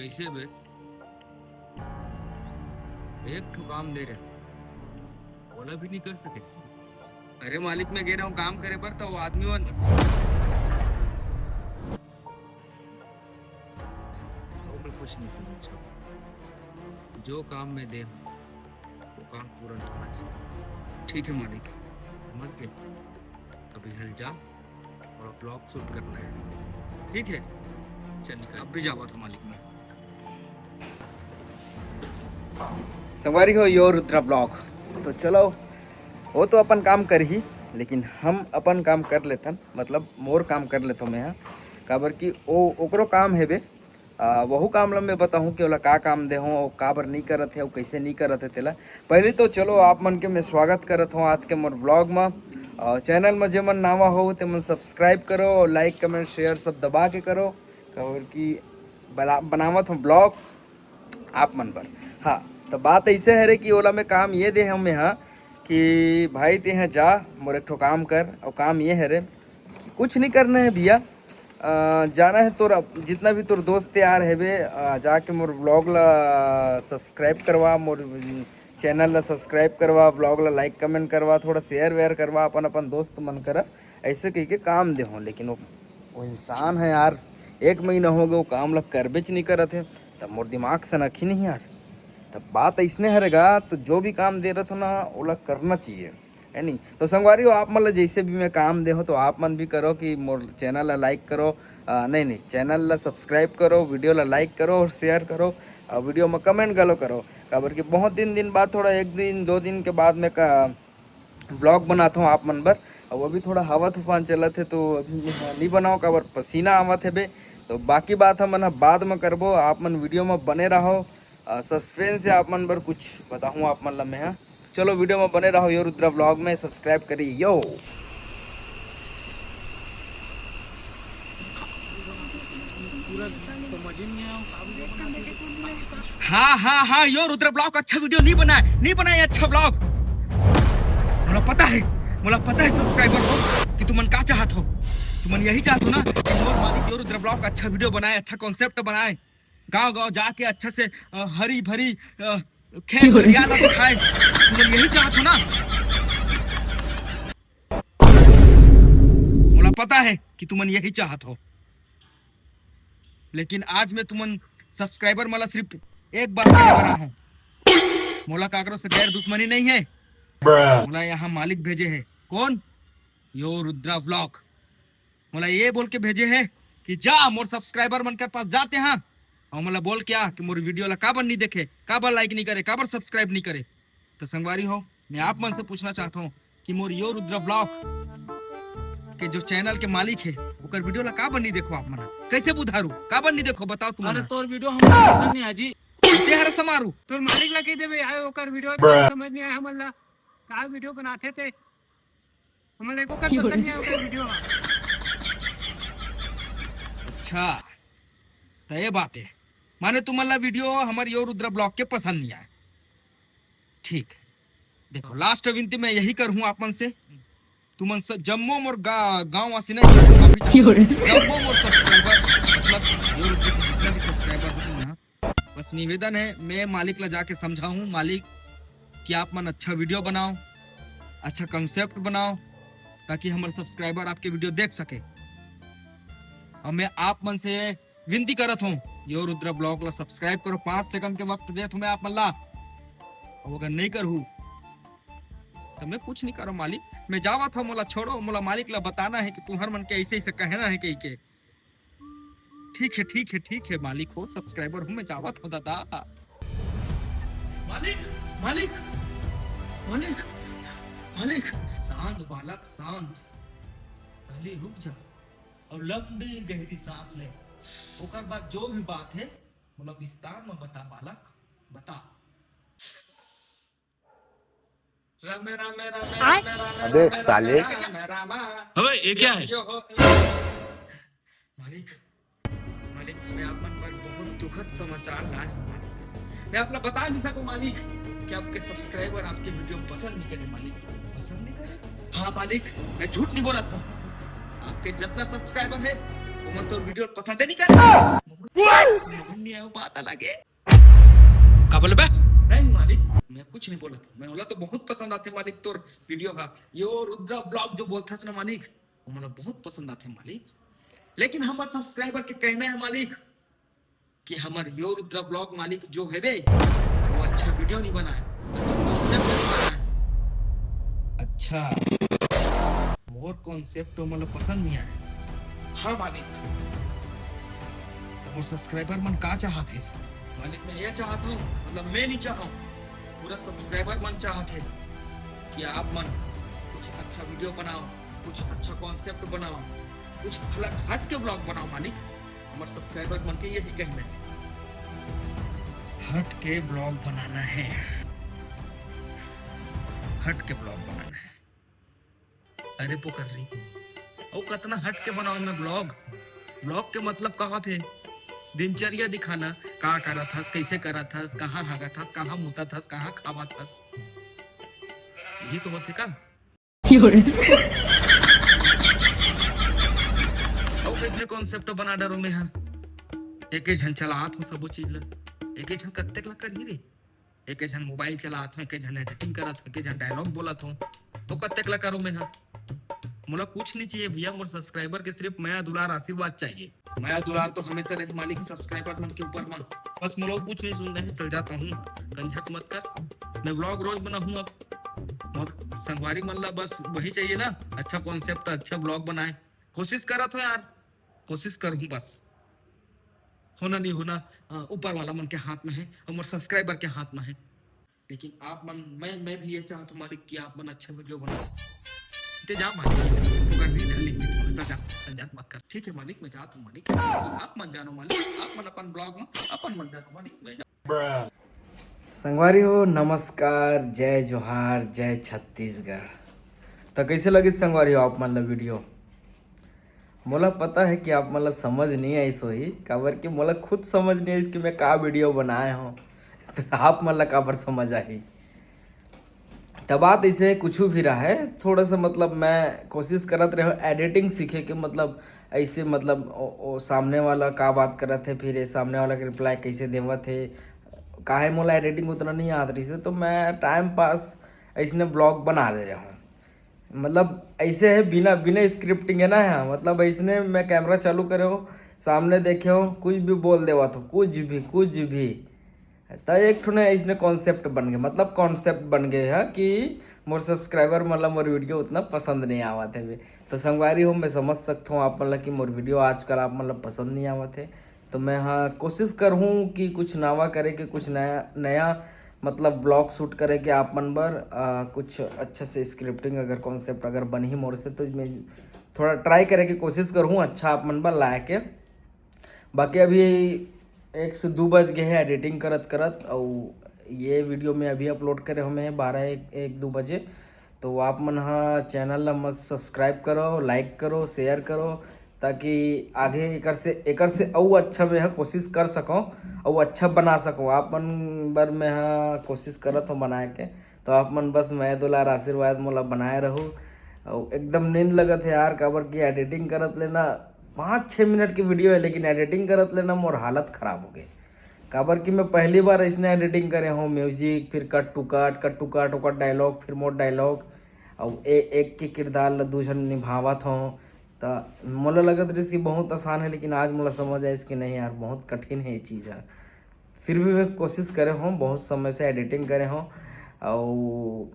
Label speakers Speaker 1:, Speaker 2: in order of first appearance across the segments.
Speaker 1: कैसे बे? एक ठो काम दे रहे, बोला भी नहीं कर सके। अरे मालिक मैं कह रहा हूँ काम करे पर तो वो आदमी वन कुछ नहीं सुनना। जो काम में दे वो काम पूरा होना चाहिए। ठीक है मालिक, समझ गए। अभी हल जा और ब्लॉग शूट करना है। ठीक है चल निकल, अब भी जावा था मालिक में।
Speaker 2: संगवारी हो यो रुद्रा ब्लॉग। तो चलो वो तो अपन काम कर ही, लेकिन हम अपन काम कर लेथन, मतलब मोर काम कर लेता मैं यहाँ काबर की ओ ओकरो काम है बे। वहू काम ला मैं बताऊँ कि ओला का काम दे हूँ, काबर नहीं करत है, वो कैसे नहीं करत है तेला। पहले तो चलो आप मन के मैं स्वागत करत हूँ आज के मोर ब्लॉग में। चैनल में जे मन नावा हो ते मन सब्सक्राइब करो और लाइक कमेंट शेयर सब दबा के करो, काबर की बनावत हूँ ब्लॉग आप मन पर। हाँ तो बात ऐसे है रे कि ओला में काम ये दे हम यहाँ कि भाई ते यहाँ जा मोर एक ठो काम कर, और काम ये है रे कुछ नहीं करना है भैया। जाना है तोर जितना भी तोर दोस्त यार है बे, जाके मोर ब्लॉग ला सब्सक्राइब करवा, मोर चैनल ला सब्सक्राइब करवा, ब्लॉग ला लाइक कमेंट करवा, थोड़ा शेयर वेयर करवा अपन अपन दोस्त मन कर, ऐसे कह के काम दे हो। लेकिन वो इंसान है यार, 1 महीना हो गया वो काम ला करबेच नहीं करत है, तब मोर दिमाग से नखी नहीं यार। तब बात ऐसने हरेगा तो जो भी काम दे रहा था ना ओला करना चाहिए है नहीं। तो संगवारी हो आप मतलब जैसे भी मैं काम दे हो तो आप मन भी करो कि मोर चैनल ला लाइक करो, नहीं चैनल ला सब्सक्राइब करो, वीडियो ला लाइक करो और शेयर करो, वीडियो में कमेंट गलो करो। काबर कि बहुत दिन बाद थोड़ा 1 दिन 2 दिन के बाद मैं ब्लॉग बनाता हूँ आप मन पर, और वो भी थोड़ा हवा तूफान चलत है तो अभी नहीं बनाओ काबर पसीना आवत है बे। तो बाकी बात हम मन बाद में करबो, आप मन वीडियो में बने रहो। सस्पेंस से आप मन पर कुछ बताऊँ आप मन ला मैं। हाँ चलो वीडियो में बने रहो यो रुद्रा ब्लॉग में, सब्सक्राइब करिए यो।
Speaker 1: हाँ यो रुद्र ब्लॉग अच्छा वीडियो नहीं बनाए अच्छा ब्लॉग। मुला पता है सब्सक्राइबर हो कि तुमन का चाहत हो, तुमन यही चाहत हो ना कि मोर मालिक यो रुद्र ब्लॉग अच्छा वीडियो बनाए, अच्छा कॉन्सेप्ट बनाए, गांव जाके अच्छा से हरी भरी खेत खलियान दिखाए। तुमन यही चाहत हो ना, मुला पता है कि तुमन यही चाहत हो। लेकिन आज मैं तुमन सब्सक्राइबर मला सिर्फ एक बात कहे बना हूँ, मोला काकरो से गैर दुश्मनी नहीं है। मोला यहाँ मालिक भेजे है, कौन? यो रुद्रा व्लॉग। मोला ये बोल के भेजे है कि जा मोर सब्सक्राइबर मन के पास जाते हैं और मोला बोल क्या कि मोर वीडियो ला काबर नहीं देखे, काबर लाइक नहीं करे, काबर सब्सक्राइब नहीं करे। तो संगवारी हो मैं आप मन से पूछना चाहता हूँ कि मोर यो रुद्रा व्लॉग के जो चैनल के मालिक है ओकर वीडियो ला काबर नहीं देखो आप मन, कैसे बुधारू काबर नहीं देखो बताओ तुम।
Speaker 3: अरे तोर वीडियो हमको पसंद नहीं आजी,
Speaker 1: ते हर समारू
Speaker 3: तोर मालिक ला कह देबे आए ओकर वीडियो समझ नहीं आए, हमन ला का वीडियो बनाते थे, हमन एको कर पसंद नहीं आए ओकर वीडियो।
Speaker 1: अच्छा तो ये बात है, माने तुम्हारा वीडियो हमारे यो रुद्रा ब्लॉग के पसंद नहीं आए। ठीक देखो लास्ट विनती मैं यही करूँ आप मन से, तुमन जम्मो मोर गांव वासी नहीं जम्मो मोर सब्सक्राइबर मतलब यो रुद्रा के जितना भी सब्सक्राइबर हो ना, बस निवेदन है मैं मालिक ला जाके समझाऊं मालिक कि आप मन अच्छा वीडियो बनाओ, अच्छा कंसेप्ट बनाओ, ताकि हमारे सब्सक्राइबर आपके वीडियो देख सके। और मैं आप मन से विनती करत हूँ यो रुद्रा ब्लॉग ला सब्सक्राइब करो, 5 सेकंड के वक्त दे तुम्हें आप मन ला, और अगर नहीं करूँ तो मैं कुछ नहीं करो मालिक, मैं जावा था, मोला छोड़ो, मोला मालिक ला बताना है कि तुम्हार मन के ऐसे कहना है कहीं के। ठीक है मालिक हो, सब्सक्राइबर हूँ, मैं जावा था दादा। मालिक मालिक मालिक मालिक शांत बालक शांत, पहले रुक जा और लंबी गहरी सांस ले, ओकर बाद जो भी बात है मतलब विस्तार में बता बालक, बता।
Speaker 2: अबे साले
Speaker 1: अबे ये क्या है? मालिक मालिक मैं आप मन पर बहुत दुखद समाचार लाया हूं मालिक, मैं आपको बता नहीं सकूं मालिक कि आपके सब्सक्राइबर आपके वीडियो पसंद नहीं करे मालिक, पसंद नहीं करे। हाँ मालिक मैं झूठ नहीं बोला था, आपके जितना सब्सक्राइबर है वो मन तो वीडियो पसंद नहीं करे। नहीं आया बात अलग है। का बोले बे? नहीं मालिक, मैं कुछ नहीं बोला था। मैं बोला तो बहुत पसंद आते मालिक तोर वीडियो का यो रुद्रा ब्लॉग जो बोलता है ना मालिक, वो मतलब बहुत पसंद आते मालिक। लेकिन हमारे सब्सक्राइबर के कहना है मालिक कि हमारे यो रुद्रा ब्लॉग मालिक जो है बे वो अच्छा वीडियो नहीं बना है, अच्छा मोर कॉन्सेप्ट तो मतलब पसंद नहीं आया। हाँ मालिक, और सब्सक्राइबर मन का चाहत है मालिक? मैं ये चाहता हूँ, मतलब मैं नहीं चाहता हूँ, पूरा सब्सक्राइबर मन चाहत है कि आप मन कुछ अच्छा वीडियो बनाओ, कुछ अच्छा कॉन्सेप्ट बनाओ, कुछ अलग हट के ब्लॉग बनाओ मालिक। हमारे सब्सक्राइबर मन के यही कहना है, हट के ब्लॉग बनाना है, हट के ब्लॉग बनाना है। अरे पुकर रही और कितना हट के बनाओ मैं ब्लॉग? ब्लॉग के मतलब कहा थे दिनचर्या दिखाना, कहाँ करा था, कैसे करा था, कहाँ भागा था, कहाँ मुता था, कहाँ खावा था, यही तो होते का। और किसने कॉन्सेप्ट बना डरो में हाँ एक ही झन चलात हो सब चीज ला, एक ही झन कत्ते ला कर ही रे, एक ही झन मोबाइल चलात हो, एक ही झन एडिटिंग करत हो, एक ही झन डायलॉग बोलत हो, तो कत्ते ला करो में हाँ। मुझे कुछ नहीं चाहिए भैया, मोर सब्सक्राइबर के सिर्फ माया दुलार आशीर्वाद चाहिए। माया दुलार तो हमेशा रहे मालिक सब्सक्राइबर मन के ऊपर मन। बस मुझे कुछ नहीं सुनना है, चल जाता हूँ, कंझट मत कर। मैं ब्लॉग रोज बनाऊँ अब, और संगवारी मन ला बस वही चाहिए ना, अच्छा कॉन्सेप्ट, अच्छा ब्लॉग बनाए। कोशिश करा तो यार, कोशिश करूँ बस, होना नहीं होना ऊपर वाला मन के हाथ में है और मोर सब्सक्राइबर के हाथ में है। लेकिन आप मन, मैं भी ये चाहता हूँ मालिक कि आप मन अच्छा वीडियो बनाओ। ते जा मालिक, तो कर दी डाली तो जा, जा मत कर। ठीक है मालिक, मैं जाता हूँ मालिक, आप मन जानो मालिक, आप मन अपन ब्लॉग में अपन मन जानो मालिक, मैं जा।
Speaker 2: संगवारी हो नमस्कार, जय जोहार, जय छत्तीसगढ़। तो कैसे लगी संगवारी हो आप मतलब वीडियो? मोला पता है कि आप मतलब समझ नहीं आई सोही, काबर कि मोला खुद समझ नहीं आई कि मैं का वीडियो बनाए हूँ, तो आप मतलब काबर समझ आई। तब बात ऐसे कुछ भी रहा है, थोड़ा सा मतलब मैं कोशिश करत रहे एडिटिंग सीखे के, मतलब ऐसे मतलब ओ सामने वाला का बात करत है, फिर ये सामने वाला के रिप्लाई कैसे देवत है, काहे मोला एडिटिंग उतना नहीं आत रही से, तो मैं टाइम पास ऐसे ब्लॉग बना दे रहा हूँ। मतलब ऐसे है बिना बिना स्क्रिप्टिंग है ना, है मतलब ऐसे मैं कैमरा चालू करे हो, सामने देखे हो, कुछ भी बोल देवा तो कुछ भी तो एक ठो ऐसे कॉन्सेप्ट बन गए, मतलब कॉन्सेप्ट बन गए है कि मोर सब्सक्राइबर मतलब मोर वीडियो उतना पसंद नहीं आवत है। तो संगवारी हो मैं समझ सकता हूँ आप मतलब कि मोर वीडियो आजकल आप मतलब पसंद नहीं आवत है, तो मैं हाँ कोशिश करूँ कि कुछ नवा करे के, कुछ नया नया मतलब ब्लॉग शूट करे के आप मन बर कुछ अच्छा से स्क्रिप्टिंग अगर कॉन्सेप्ट अगर बन ही मोर से, तो मैं थोड़ा ट्राई करे की कोशिश करूँ अच्छा आप मन बर लाए के। बाकी अभी 1 से 2 बज गए हैं एडिटिंग करत करत, और ये वीडियो में अभी अपलोड करे हमें 12-1-2 बजे। तो आप मन हाँ चैनल ला मत सब्सक्राइब करो, लाइक करो, शेयर करो, ताकि आगे एकर से और अच्छा मैं हाँ कोशिश कर सकूँ और अच्छा बना सकूँ। आप मन बर मैं हाँ कोशिश करत हूँ बनाए के, तो आप मन बस मैं दुलार आशीर्वाद मोला बनाए रहूँ। और एकदम नींद लगत है यार, काबर की एडिटिंग करत लेना 5-6 मिनट की वीडियो है, लेकिन एडिटिंग करत लेना मोर हालत ख़राब हो गई, काबर कि मैं पहली बार इसने एडिटिंग करे हूँ, म्यूजिक फिर कट टू कट ओकर डायलॉग फिर मोर डायलॉग, और एक के किरदार ला 2 जन निभावत हूँ। तो मोला लगत रही कि बहुत आसान है, लेकिन आज मोला समझ आए कि नहीं यार बहुत कठिन है ये चीज़ है। फिर भी मैं कोशिश करे हूँ, बहुत समय से एडिटिंग करे हूँ, और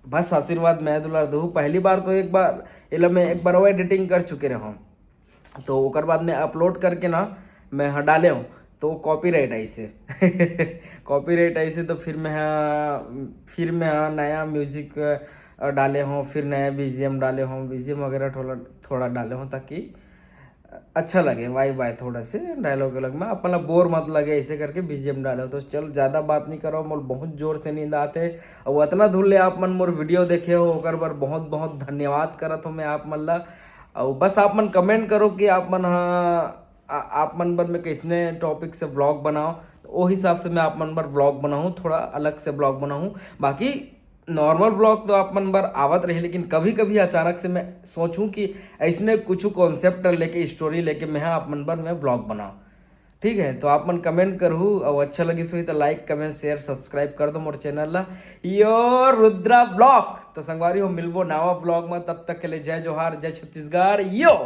Speaker 2: बस आशीर्वाद मैं दुलार दूँ। पहली बार तो एक बार वो एडिटिंग कर चुके रहे हूँ, तो ओकर बाद में अपलोड करके ना मैं हाँ डाले हूँ, तो कॉपीराइट ऐसे कॉपीराइट ऐसे, तो फिर मैं नया म्यूजिक डाले हूँ, फिर नया बीजीएम डाले हूँ, बीजीएम वगैरह थोड़ा डाले हूँ, ताकि अच्छा लगे वाई थोड़ा से डायलॉग अलग में अपना बोर मत लगे, ऐसे करके बीजीएम डाले हो। तो चल ज़्यादा बात नहीं करो, मोर बहुत जोर से नींद आते, और उतना धुल ले आप मन मोर वीडियो देखे हो ओकर बर बहुत बहुत धन्यवाद करत हो मैं आप मन ला। और बस आप मन कमेंट करो कि आप मन आप मन बर में कैसने टॉपिक से ब्लॉग बनाओ, तो वो हिसाब से मैं आप मन बर ब्लॉग बनाऊँ, थोड़ा अलग से ब्लॉग बनाऊँ। बाकी नॉर्मल ब्लॉग तो आप मन बर आवत रही, लेकिन कभी कभी अचानक से मैं सोचूं कि ऐसने कुछ कॉन्सेप्ट लेके स्टोरी लेके मैं आप मन बर मैं ब्लॉग बनाऊँ। ठीक है, तो आप मन कमेंट करहु और अच्छा लगी सो तो लाइक कमेंट शेयर सब्सक्राइब कर दो मोर चैनल ला योर रुद्रा ब्लॉग। तो संगवारी हो मिलबो नवा ब्लॉग में, तब तक के लिए जय जोहार जय छत्तीसगढ़ यो।